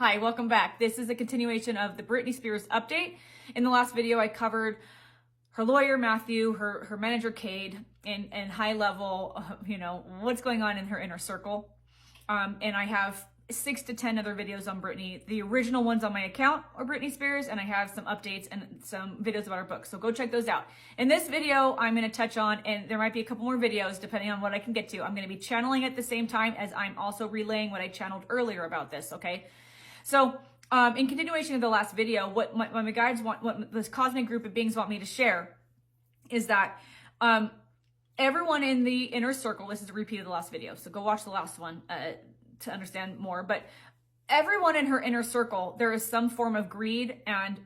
Hi, welcome back. This is a continuation of the Britney Spears update. In the last video, I covered her lawyer, Matthew, her manager, Cade, and high level, what's going on in her inner circle. And I have 6 to 10 other videos on Britney. The original ones on my account are Britney Spears, and I have some updates and some videos about her book. So go check those out. In this video, I'm going to touch on, and there might be a couple more videos depending on what I can get to. I'm going to be channeling at the same time as I'm also relaying what I channeled earlier about this, okay? So, in continuation of the last video, what my guides want, what this cosmic group of beings want me to share is that everyone in the inner circle, this is a repeat of the last video, so go watch the last one to understand more, but everyone in her inner circle, there is some form of greed and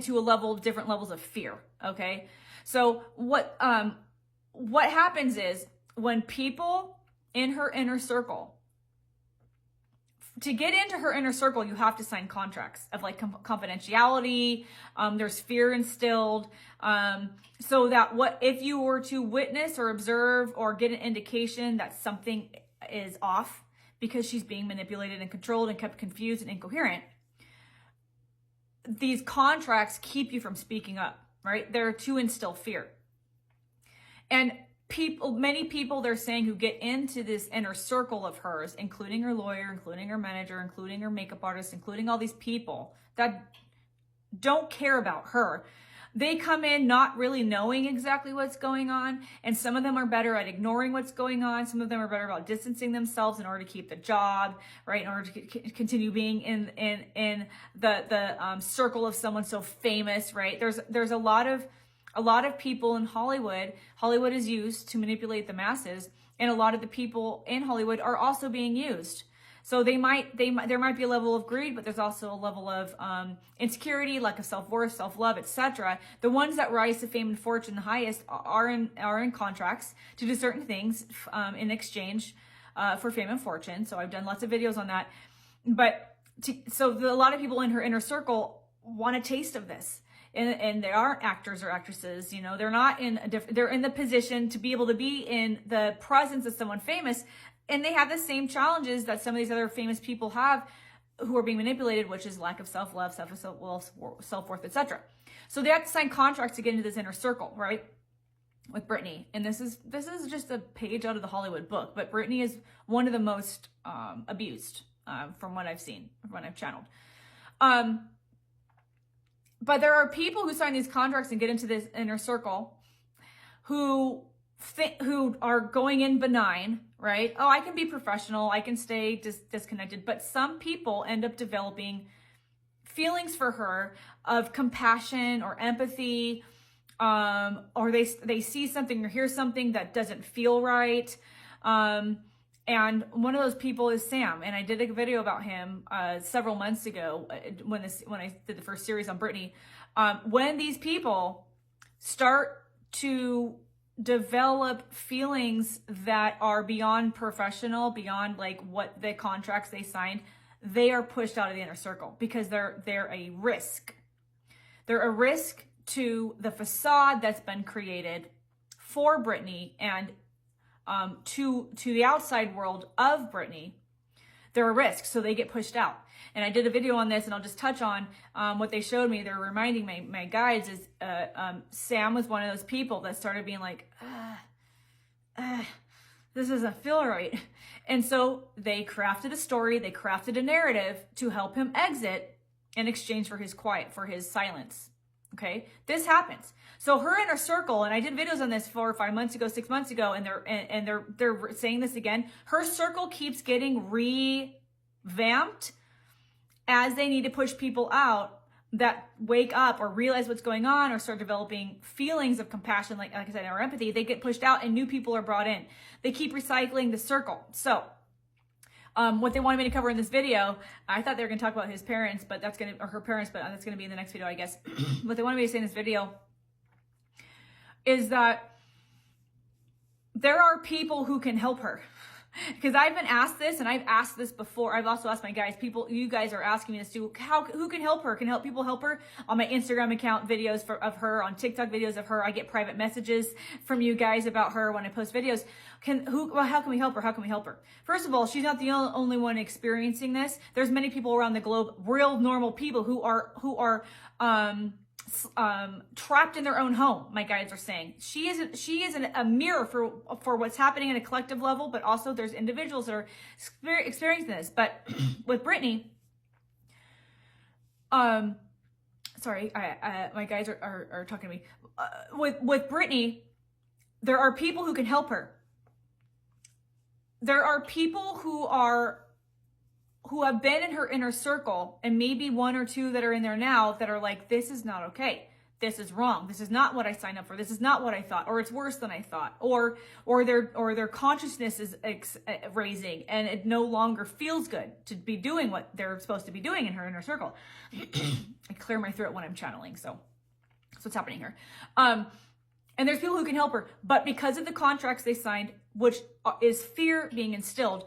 to a level, different levels of fear, okay? So what happens is when people in her inner circle, to get into her inner circle, you have to sign contracts of like confidentiality. There's fear instilled. So that if you were to witness or observe or get an indication that something is off because she's being manipulated and controlled and kept confused and incoherent, these contracts keep you from speaking up, right? They're to instill fear. And many people they're saying who get into this inner circle of hers, including her lawyer, including her manager, including her makeup artist, including all these people that don't care about her. They come in not really knowing exactly what's going on, and some of them are better at ignoring what's going on. Some of them are better about distancing themselves in order to keep the job, right? In order to continue being in the circle of someone so famous, right? There's a lot of people in Hollywood. Hollywood is used to manipulate the masses, and a lot of the people in Hollywood are also being used. So there might be a level of greed, but there's also a level of insecurity, lack of self-worth, self-love, etc. The ones that rise to fame and fortune the highest are in contracts to do certain things in exchange for fame and fortune. So I've done lots of videos on that. But a lot of people in her inner circle want a taste of this. And they aren't actors or actresses, they're not they're in the position to be able to be in the presence of someone famous, and they have the same challenges that some of these other famous people have who are being manipulated, which is lack of self-love, self-worth, etc. So they have to sign contracts to get into this inner circle, right? With Britney. And this is just a page out of the Hollywood book, but Britney is one of the most abused from what I've seen, from what I've channeled. But there are people who sign these contracts and get into this inner circle who are going in benign, right? Oh, I can be professional. I can stay disconnected. But some people end up developing feelings for her of compassion or empathy, or they see something or hear something that doesn't feel right. And one of those people is Sam, and I did a video about him several months ago when I did the first series on Britney. When these people start to develop feelings that are beyond professional, beyond like what the contracts they signed, they are pushed out of the inner circle because they're a risk. They're a risk to the facade that's been created for Britney and to the outside world of Britney. They're a risk, so they get pushed out. And I did a video on this, and I'll just touch on what they showed me. They're reminding my guides is Sam was one of those people that started being like, this doesn't feel right. And so they crafted a story, they crafted a narrative to help him exit in exchange for his quiet, for his silence. Okay, this happens. So her inner circle, and I did videos on this 4 or 5 months ago, 6 months ago, and they're saying this again. Her circle keeps getting revamped as they need to push people out that wake up or realize what's going on or start developing feelings of compassion, like I said, or empathy. They get pushed out and new people are brought in. They keep recycling the circle. So what they wanted me to cover in this video, I thought they were going to talk about his parents, but or her parents, but that's going to be in the next video, I guess. What they wanted me to say in this video is that there are people who can help her. Because I've been asked this, and I've asked this before. I've also asked my guys, you guys are asking me this too. Who can help her? Can people help her? On my Instagram account, videos of her, on TikTok videos of her. I get private messages from you guys about her when I post videos. How can we help her? How can we help her? First of all, she's not the only one experiencing this. There's many people around the globe, real normal people who are trapped in their own home. My guides are saying she is a mirror for what's happening at a collective level, but also there's individuals that are experiencing this. But with Britney, sorry, my guides are talking to me. With Britney, there are people who can help her. There are people who have been in her inner circle, and maybe one or two that are in there now that are like, this is not okay. This is wrong. This is not what I signed up for. This is not what I thought, or it's worse than I thought, or their consciousness is raising, and it no longer feels good to be doing what they're supposed to be doing in her inner circle. I clear my throat when I'm channeling, so that's what's happening here. And there's people who can help her, but because of the contracts they signed, which is fear being instilled,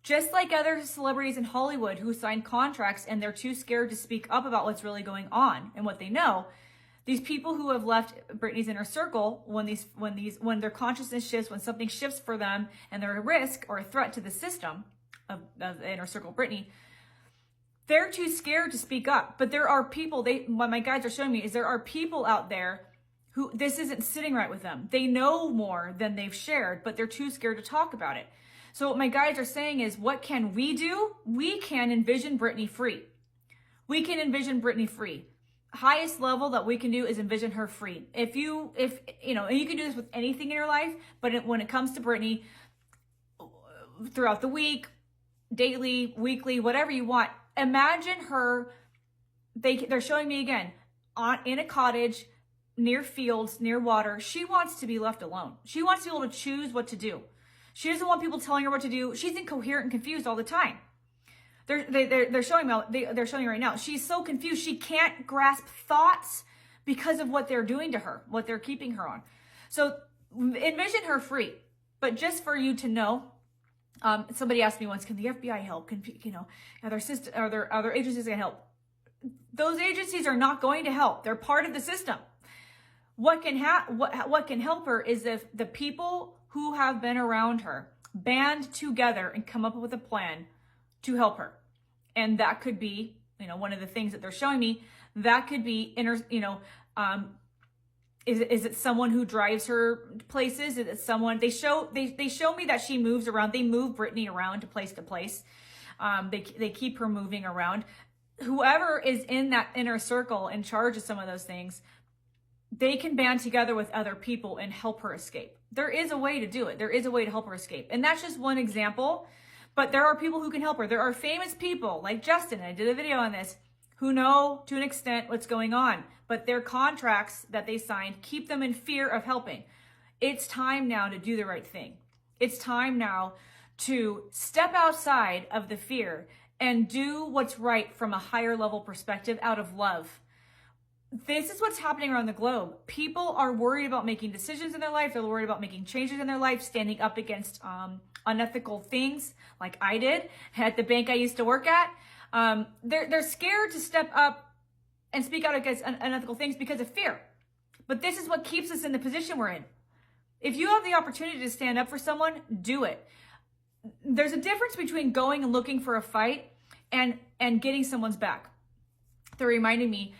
just like other celebrities in Hollywood who signed contracts and they're too scared to speak up about what's really going on and what they know, these people who have left Britney's inner circle, when their consciousness shifts, when something shifts for them and they're a risk or a threat to the system of the inner circle, Britney, they're too scared to speak up. But there are people, what my guides are showing me is there are people out there who this isn't sitting right with them. They know more than they've shared, but they're too scared to talk about it. So what my guides are saying is, what can we do? We can envision Britney free. We can envision Britney free. Highest level that we can do is envision her free. If you know, and you can do this with anything in your life, but when it comes to Britney, throughout the week, daily, weekly, whatever you want, imagine her. They're showing me again in a cottage, near fields, near water. She wants to be left alone. She wants to be able to choose what to do. She doesn't want people telling her what to do. She's incoherent and confused all the time. They're showing me. They're showing me right now. She's so confused. She can't grasp thoughts because of what they're doing to her, what they're keeping her on. So envision her free. But just for you to know, somebody asked me once, can the FBI help? Can are there other agencies that can help? Those agencies are not going to help. They're part of the system. What can help her is if the people who have been around her band together and come up with a plan to help her. And that could be, one of the things that they're showing me, that could be is it someone who drives her places? Is it someone they show me that she moves around. They move Britney around to place. They keep her moving around. Whoever is in that inner circle in charge of some of those things, they can band together with other people and help her escape. There is a way to do it. There is a way to help her escape. And that's just one example, but there are people who can help her. There are famous people like Justin, I did a video on this, who know to an extent what's going on, but their contracts that they signed keep them in fear of helping. It's time now to do the right thing. It's time now to step outside of the fear and do what's right from a higher level perspective out of love. This is what's happening around the globe. People are worried about making decisions in their life. They're worried about making changes in their life, standing up against unethical things like I did at the bank I used to work at. They're scared to step up and speak out against unethical things because of fear. But this is what keeps us in the position we're in. If you have the opportunity to stand up for someone, do it. There's a difference between going and looking for a fight and getting someone's back. They're reminding me,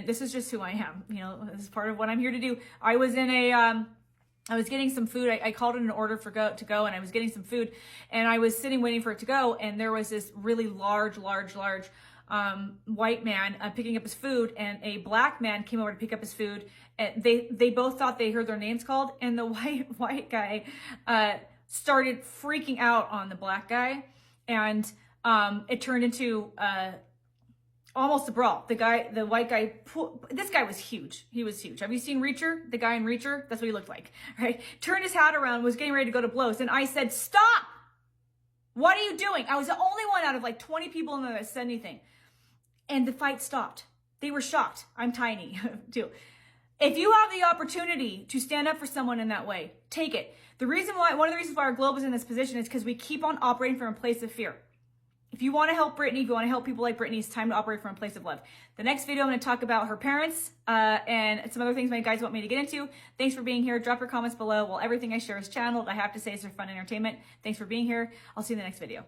this is just who I am. This is part of what I'm here to do. I was getting some food. I called in an order to go, and I was getting some food, and I was sitting waiting for it to go, and there was this really large white man picking up his food, and a black man came over to pick up his food, and they both thought they heard their names called, and the white guy started freaking out on the black guy, and it turned into almost a brawl. The white guy, this guy was huge. He was huge. Have you seen Reacher? The guy in Reacher? That's what he looked like, right? Turned his hat around, was getting ready to go to blows. And I said, stop! What are you doing? I was the only one out of like 20 people in there that said anything. And the fight stopped. They were shocked. I'm tiny too. If you have the opportunity to stand up for someone in that way, take it. One of the reasons why our globe is in this position is because we keep on operating from a place of fear. If you want to help Britney, if you want to help people like Britney, it's time to operate from a place of love. The next video, I'm going to talk about her parents and some other things my guys want me to get into. Thanks for being here. Drop your comments below. Well, everything I share is channeled. I have to say it's for fun entertainment. Thanks for being here. I'll see you in the next video.